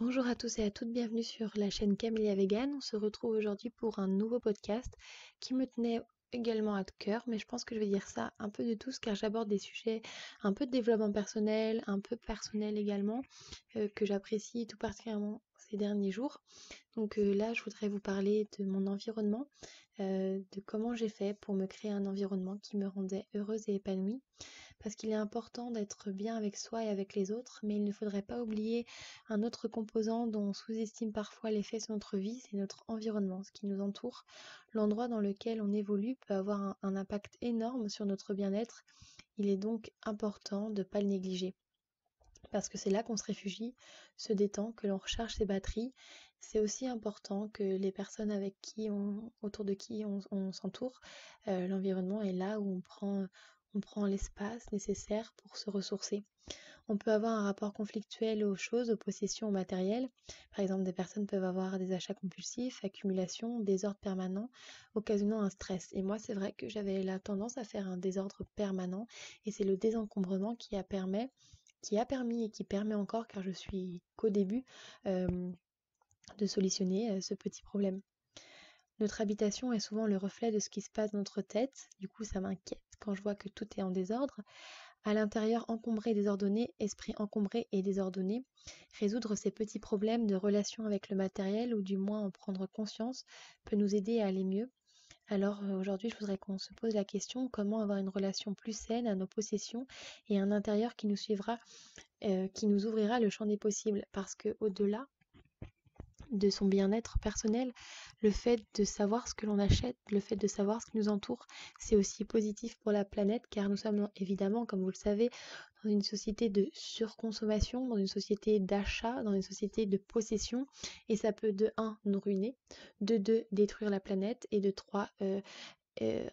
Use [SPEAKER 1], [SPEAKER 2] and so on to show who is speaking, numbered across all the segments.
[SPEAKER 1] Bonjour à tous et à toutes, bienvenue sur la chaîne Camélia Vegan. On se retrouve aujourd'hui pour un nouveau podcast qui me tenait également à cœur, mais je pense que je vais dire ça un peu de tous car j'aborde des sujets un peu de développement personnel, un peu personnel également, que j'apprécie tout particulièrement ces derniers jours. Donc là, je voudrais vous parler de mon environnement, de comment j'ai fait pour me créer un environnement qui me rendait heureuse et épanouie. Parce qu'il est important d'être bien avec soi et avec les autres, mais il ne faudrait pas oublier un autre composant dont on sous-estime parfois l'effet sur notre vie, c'est notre environnement, ce qui nous entoure. L'endroit dans lequel on évolue peut avoir un impact énorme sur notre bien-être. Il est donc important de ne pas le négliger. Parce que c'est là qu'on se réfugie, se détend, que l'on recharge ses batteries. C'est aussi important que les personnes autour de qui on s'entoure, l'environnement est là où on prend l'espace nécessaire pour se ressourcer. On peut avoir un rapport conflictuel aux choses, aux possessions, au matériel. Par exemple, des personnes peuvent avoir des achats compulsifs, accumulation, désordre permanent, occasionnant un stress. Et moi, c'est vrai que j'avais la tendance à faire un désordre permanent et c'est le désencombrement qui a permis et qui permet encore, car je suis qu'au début, de solutionner ce petit problème. Notre habitation est souvent le reflet de ce qui se passe dans notre tête, du coup ça m'inquiète quand je vois que tout est en désordre. À l'intérieur encombré et désordonné, esprit encombré et désordonné, résoudre ces petits problèmes de relation avec le matériel ou du moins en prendre conscience peut nous aider à aller mieux. Alors aujourd'hui, je voudrais qu'on se pose la question comment avoir une relation plus saine à nos possessions et un intérieur qui nous suivra, qui nous ouvrira le champ des possibles. Parce que au-delà de son bien-être personnel, le fait de savoir ce que l'on achète, le fait de savoir ce qui nous entoure, c'est aussi positif pour la planète car nous sommes évidemment, comme vous le savez, dans une société de surconsommation, dans une société d'achat, dans une société de possession et ça peut de 1 nous ruiner, de 2 détruire la planète et de 3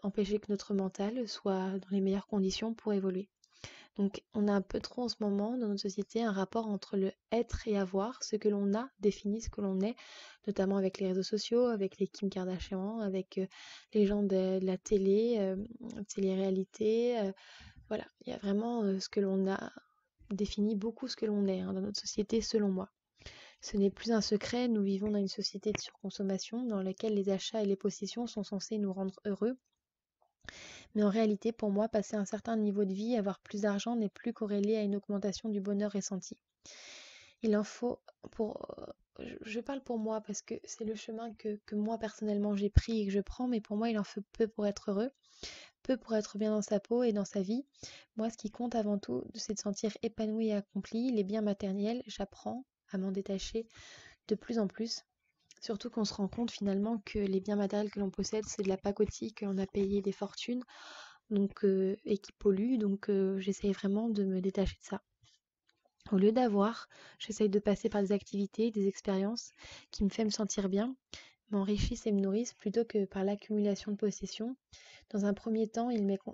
[SPEAKER 1] empêcher que notre mental soit dans les meilleures conditions pour évoluer. Donc on a un peu trop en ce moment dans notre société un rapport entre le être et avoir, ce que l'on a définit ce que l'on est, notamment avec les réseaux sociaux, avec les Kim Kardashian, avec les gens de la télé-réalité. Voilà, il y a vraiment ce que l'on a définit beaucoup ce que l'on est dans notre société selon moi. Ce n'est plus un secret, nous vivons dans une société de surconsommation dans laquelle les achats et les possessions sont censés nous rendre heureux. Mais en réalité, pour moi, passer un certain niveau de vie, avoir plus d'argent n'est plus corrélé à une augmentation du bonheur ressenti. Il en faut pour... Je parle pour moi parce que c'est le chemin que moi personnellement j'ai pris et que je prends, mais pour moi il en faut peu pour être heureux, peu pour être bien dans sa peau et dans sa vie. Moi ce qui compte avant tout, c'est de sentir épanoui et accompli. Les biens matériels, j'apprends à m'en détacher de plus en plus. Surtout qu'on se rend compte finalement que les biens matériels que l'on possède, c'est de la pacotille, que l'on a payé des fortunes et qui polluent. Donc j'essaye vraiment de me détacher de ça. Au lieu d'avoir, j'essaye de passer par des activités, des expériences qui me font me sentir bien, m'enrichissent et me nourrissent plutôt que par l'accumulation de possessions. Dans un premier temps,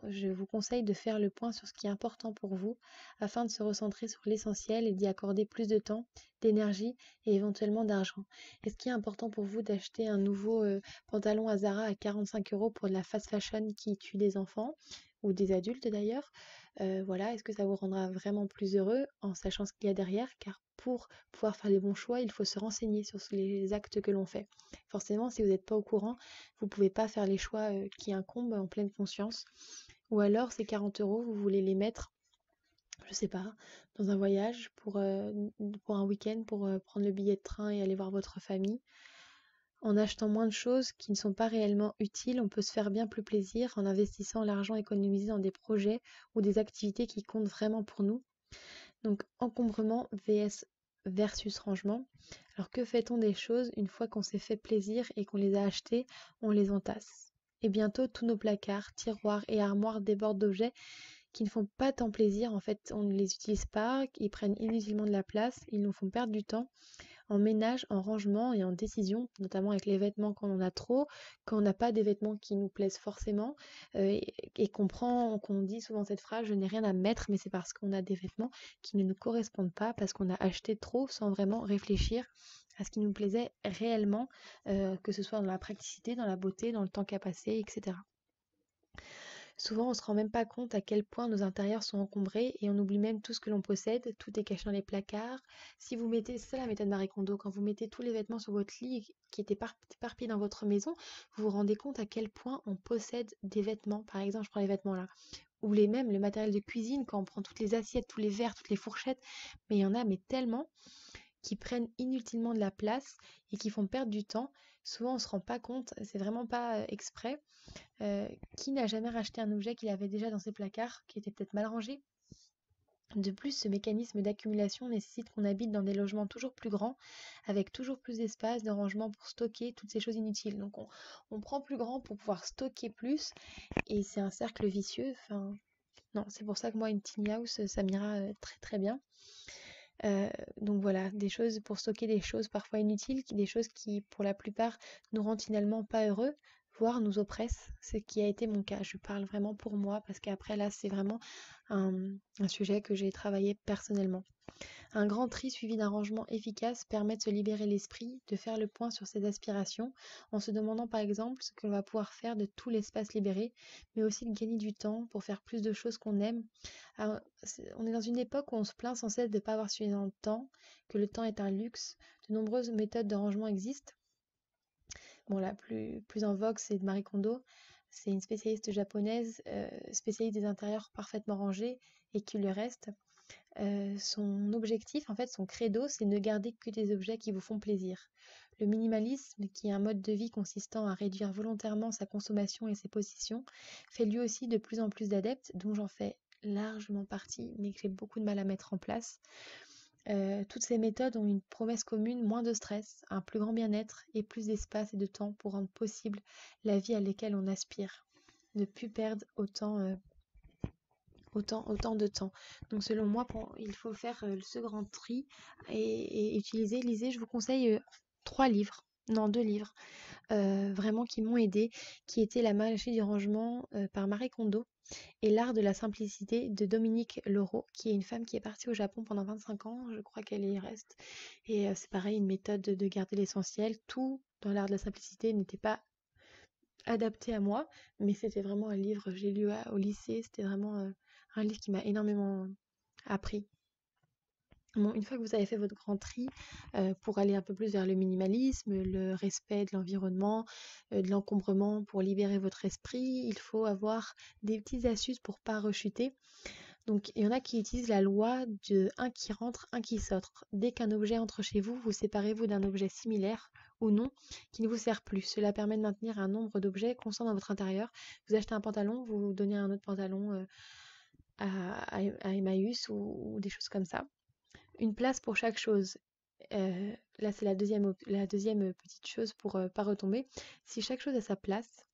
[SPEAKER 1] je vous conseille de faire le point sur ce qui est important pour vous afin de se recentrer sur l'essentiel et d'y accorder plus de temps, d'énergie et éventuellement d'argent. Est-ce qu'il est important pour vous d'acheter un nouveau pantalon à Zara à 45 € pour de la fast fashion qui tue des enfants ou des adultes d'ailleurs? Voilà, est-ce que ça vous rendra vraiment plus heureux en sachant ce qu'il y a derrière? Car pour pouvoir faire les bons choix, il faut se renseigner sur les actes que l'on fait. Forcément, si vous n'êtes pas au courant, vous ne pouvez pas faire les choix qui incombent en pleine conscience. Ou alors, ces 40 €, vous voulez les mettre, je sais pas, dans un voyage pour un week-end, pour prendre le billet de train et aller voir votre famille. En achetant moins de choses qui ne sont pas réellement utiles, on peut se faire bien plus plaisir en investissant l'argent économisé dans des projets ou des activités qui comptent vraiment pour nous. Donc encombrement versus rangement. Alors que fait-on des choses une fois qu'on s'est fait plaisir et qu'on les a achetées, on les entasse. Et bientôt tous nos placards, tiroirs et armoires débordent d'objets qui ne font pas tant plaisir. En fait, on ne les utilise pas, ils prennent inutilement de la place, ils nous font perdre du temps en ménage, en rangement et en décision, notamment avec les vêtements quand on en a trop, quand on n'a pas des vêtements qui nous plaisent forcément, et qu'on dit souvent cette phrase, je n'ai rien à mettre, mais c'est parce qu'on a des vêtements qui ne nous correspondent pas, parce qu'on a acheté trop sans vraiment réfléchir à ce qui nous plaisait réellement, que ce soit dans la praticité, dans la beauté, dans le temps qu'a passé, etc. Souvent, on ne se rend même pas compte à quel point nos intérieurs sont encombrés et on oublie même tout ce que l'on possède, tout est caché dans les placards. Si vous mettez, c'est ça la méthode Marie Kondo, quand vous mettez tous les vêtements sur votre lit qui étaient éparpillés dans votre maison, vous vous rendez compte à quel point on possède des vêtements. Par exemple, je prends les vêtements là, ou les mêmes, le matériel de cuisine, quand on prend toutes les assiettes, tous les verres, toutes les fourchettes, mais il y en a mais tellement qui prennent inutilement de la place et qui font perdre du temps. Souvent, on se rend pas compte, c'est vraiment pas exprès. Qui n'a jamais racheté un objet qu'il avait déjà dans ses placards, qui était peut-être mal rangé? De plus, ce mécanisme d'accumulation nécessite qu'on habite dans des logements toujours plus grands, avec toujours plus d'espace, de rangement pour stocker toutes ces choses inutiles. Donc on prend plus grand pour pouvoir stocker plus, et c'est un cercle vicieux. Enfin, non, c'est pour ça que moi, une tiny house, ça m'ira très très bien. Euh, donc voilà, des choses pour stocker des choses parfois inutiles, des choses qui pour la plupart nous rendent finalement pas heureux, voire nous oppressent, ce qui a été mon cas. Je parle vraiment pour moi parce qu'après là c'est vraiment un, un sujet que j'ai travaillé personnellement. Un grand tri suivi d'un rangement efficace permet de se libérer l'esprit, de faire le point sur ses aspirations, en se demandant par exemple ce que l'on va pouvoir faire de tout l'espace libéré, mais aussi de gagner du temps pour faire plus de choses qu'on aime. Alors, on est dans une époque où on se plaint sans cesse de ne pas avoir suffisamment de temps, que le temps est un luxe. De nombreuses méthodes de rangement existent. Bon, la plus en vogue, c'est de Marie Kondo. C'est une spécialiste japonaise, spécialiste des intérieurs parfaitement rangés et qui le reste. Son objectif, en fait, son credo, c'est ne garder que des objets qui vous font plaisir. Le minimalisme, qui est un mode de vie consistant à réduire volontairement sa consommation et ses possessions, fait lui aussi de plus en plus d'adeptes, dont j'en fais largement partie, mais que j'ai beaucoup de mal à mettre en place. Toutes ces méthodes ont une promesse commune, moins de stress, un plus grand bien-être et plus d'espace et de temps pour rendre possible la vie à laquelle on aspire. Ne plus perdre autant de temps. Donc selon moi, il faut faire ce grand tri et utiliser, lisez, je vous conseille 3 livres, non 2 livres, vraiment qui m'ont aidé, qui étaient La magie du rangement par Marie Kondo et L'art de la simplicité de Dominique Leroux, qui est une femme qui est partie au Japon pendant 25 ans, je crois qu'elle y reste. Et c'est pareil, une méthode de garder l'essentiel. Tout dans l'art de la simplicité n'était pas adapté à moi, mais c'était vraiment un livre, que j'ai lu au lycée, c'était vraiment un livre qui m'a énormément appris. Bon, une fois que vous avez fait votre grand tri, pour aller un peu plus vers le minimalisme, le respect de l'environnement, de l'encombrement, pour libérer votre esprit, il faut avoir des petites astuces pour pas rechuter. Donc, il y en a qui utilisent la loi de un qui rentre, un qui sort. Dès qu'un objet entre chez vous, vous séparez-vous d'un objet similaire ou non qui ne vous sert plus. Cela permet de maintenir un nombre d'objets constant dans votre intérieur. Vous achetez un pantalon, vous donnez un autre pantalon à Emmaüs ou des choses comme ça. Une place pour chaque chose. Là, c'est la deuxième petite chose pour pas retomber. Si chaque chose a sa place,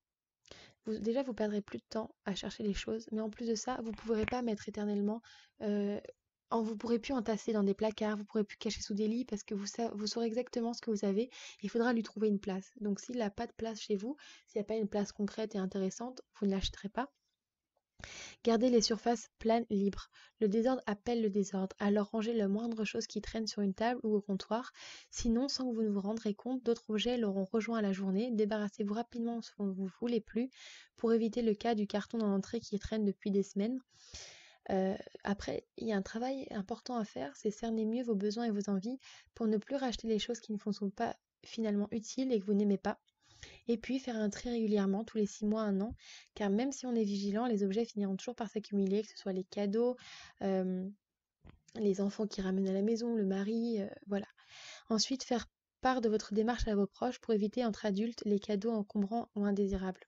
[SPEAKER 1] déjà vous perdrez plus de temps à chercher les choses, mais en plus de ça, vous ne pourrez pas mettre éternellement. Vous ne pourrez plus entasser dans des placards, vous ne pourrez plus cacher sous des lits parce que vous saurez exactement ce que vous avez. Il faudra lui trouver une place. Donc s'il n'a pas de place chez vous, s'il n'y a pas une place concrète et intéressante, vous ne l'achèterez pas. Gardez les surfaces planes libres. Le désordre appelle le désordre, alors rangez la moindre chose qui traîne sur une table ou au comptoir. Sinon, sans que vous ne vous rendrez compte, d'autres objets l'auront rejoint à la journée. Débarrassez-vous rapidement ce dont vous ne voulez plus pour éviter le cas du carton dans l'entrée qui traîne depuis des semaines. Après, il y a un travail important à faire, c'est cerner mieux vos besoins et vos envies pour ne plus racheter les choses qui ne vous sont pas finalement utiles et que vous n'aimez pas. Et puis faire un tri régulièrement, tous les 6 mois, 1 an, car même si on est vigilant, les objets finiront toujours par s'accumuler, que ce soit les cadeaux, les enfants qui ramènent à la maison, le mari, voilà. Ensuite, faire part de votre démarche à vos proches pour éviter entre adultes les cadeaux encombrants ou indésirables.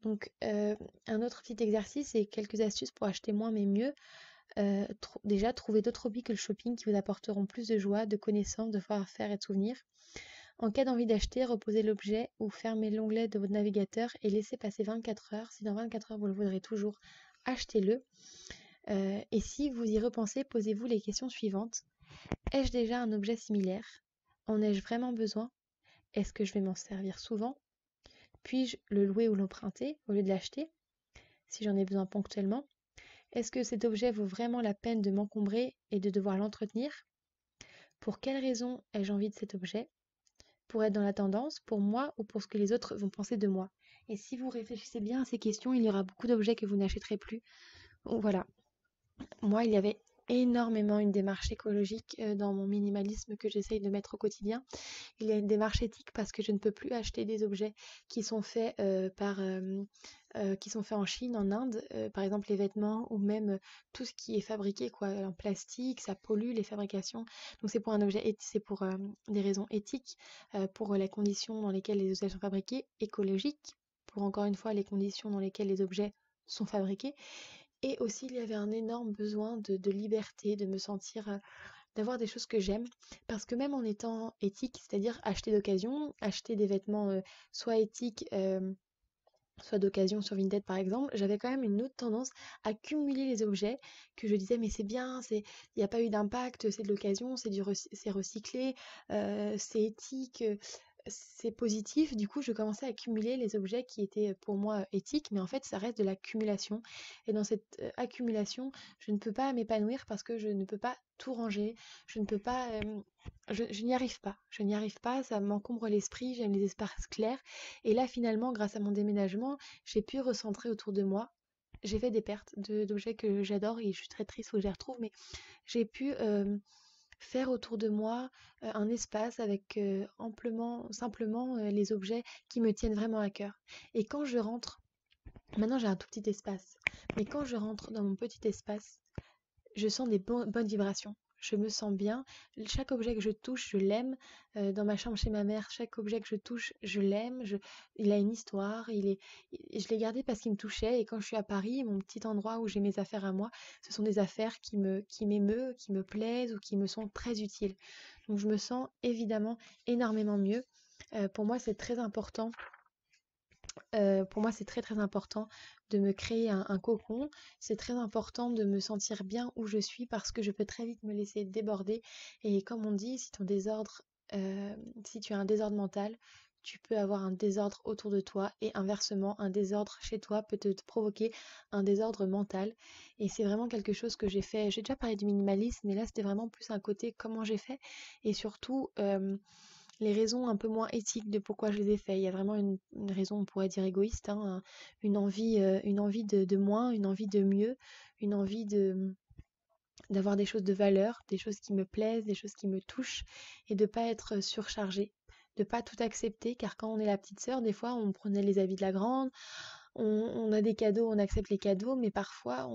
[SPEAKER 1] Donc, un autre petit exercice et quelques astuces pour acheter moins mais mieux. Déjà, trouver d'autres hobbies que le shopping qui vous apporteront plus de joie, de connaissances, de savoir-faire et de souvenirs. En cas d'envie d'acheter, reposez l'objet ou fermez l'onglet de votre navigateur et laissez passer 24 heures. Si dans 24 heures vous le voudrez toujours, achetez-le. Et si vous y repensez, posez-vous les questions suivantes. Ai-je déjà un objet similaire? En ai-je vraiment besoin? Est-ce que je vais m'en servir souvent? Puis-je le louer ou l'emprunter au lieu de l'acheter, si j'en ai besoin ponctuellement? Est-ce que cet objet vaut vraiment la peine de m'encombrer et de devoir l'entretenir? Pour quelles raisons ai-je envie de cet objet? Pour être dans la tendance, pour moi ou pour ce que les autres vont penser de moi. Et si vous réfléchissez bien à ces questions, il y aura beaucoup d'objets que vous n'achèterez plus. Donc voilà, moi, il y avait énormément une démarche écologique dans mon minimalisme que j'essaye de mettre au quotidien. Il y a une démarche éthique parce que je ne peux plus acheter des objets qui sont faits qui sont faits en Chine, en Inde, par exemple les vêtements ou même tout ce qui est fabriqué quoi, en plastique, ça pollue les fabrications. Donc c'est pour un objet, c'est pour des raisons éthiques, pour les conditions dans lesquelles les objets sont fabriqués, écologiques, pour encore une fois les conditions dans lesquelles les objets sont fabriqués. Et aussi il y avait un énorme besoin de liberté, de me sentir d'avoir des choses que j'aime, parce que même en étant éthique, c'est-à-dire acheter d'occasion, acheter des vêtements soit éthiques, soit d'occasion sur Vinted par exemple, j'avais quand même une autre tendance à cumuler les objets que je disais mais c'est bien, il n'y a pas eu d'impact, c'est de l'occasion, c'est recyclé, c'est éthique, c'est positif. Du coup, je commençais à cumuler les objets qui étaient pour moi éthiques, mais en fait, ça reste de l'accumulation. Et dans cette accumulation, je ne peux pas m'épanouir parce que je ne peux pas tout ranger. Je ne peux pas. Je n'y arrive pas. Je n'y arrive pas. Ça m'encombre l'esprit. J'aime les espaces clairs. Et là, finalement, grâce à mon déménagement, j'ai pu recentrer autour de moi. J'ai fait des pertes d'objets que j'adore et je suis très triste où je les retrouve, mais j'ai pu faire autour de moi un espace avec simplement les objets qui me tiennent vraiment à cœur. Et quand je rentre, maintenant j'ai un tout petit espace, mais quand je rentre dans mon petit espace, je sens des bonnes vibrations. Je me sens bien. Chaque objet que je touche, je l'aime. Dans ma chambre chez ma mère, chaque objet que je touche, je l'aime. Il a une histoire. Je l'ai gardé parce qu'il me touchait. Et quand je suis à Paris, mon petit endroit où j'ai mes affaires à moi, ce sont des affaires qui m'émeuvent, qui me plaisent ou qui me sont très utiles. Donc je me sens évidemment énormément mieux. Pour moi, c'est très important pour moi, c'est très très important de me créer un cocon. C'est très important de me sentir bien où je suis parce que je peux très vite me laisser déborder. Et comme on dit, si tu as un désordre mental, tu peux avoir un désordre autour de toi et inversement, un désordre chez toi peut te provoquer un désordre mental. Et c'est vraiment quelque chose que j'ai fait. J'ai déjà parlé du minimalisme, mais là, c'était vraiment plus un côté comment j'ai fait et surtout les raisons un peu moins éthiques de pourquoi je les ai faits. Il y a vraiment une raison, on pourrait dire égoïste, hein, une envie de moins, une envie de mieux, une envie d'avoir des choses de valeur, des choses qui me plaisent, des choses qui me touchent, et de pas être surchargée, de pas tout accepter, car quand on est la petite sœur, des fois on prenait les habits de la grande, on a des cadeaux, on accepte les cadeaux, mais parfois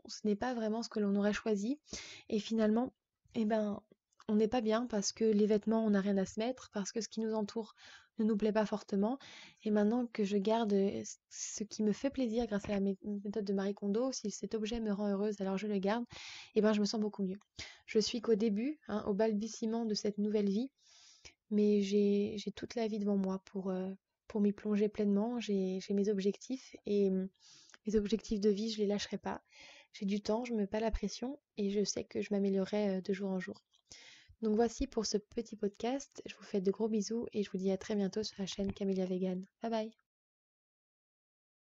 [SPEAKER 1] ce n'est pas vraiment ce que l'on aurait choisi, et finalement, eh ben, on n'est pas bien parce que les vêtements, on n'a rien à se mettre, parce que ce qui nous entoure ne nous plaît pas fortement. Et maintenant que je garde ce qui me fait plaisir grâce à la méthode de Marie Kondo, si cet objet me rend heureuse, alors je le garde, et ben je me sens beaucoup mieux. Je suis qu'au début, hein, au balbutiement de cette nouvelle vie, mais j'ai toute la vie devant moi pour m'y plonger pleinement. J'ai mes objectifs et mes objectifs de vie, je les lâcherai pas. J'ai du temps, je me mets pas la pression et je sais que je m'améliorerai de jour en jour. Donc voici pour ce petit podcast. Je vous fais de gros bisous et je vous dis à très bientôt sur la chaîne Camélia Vegan. Bye bye!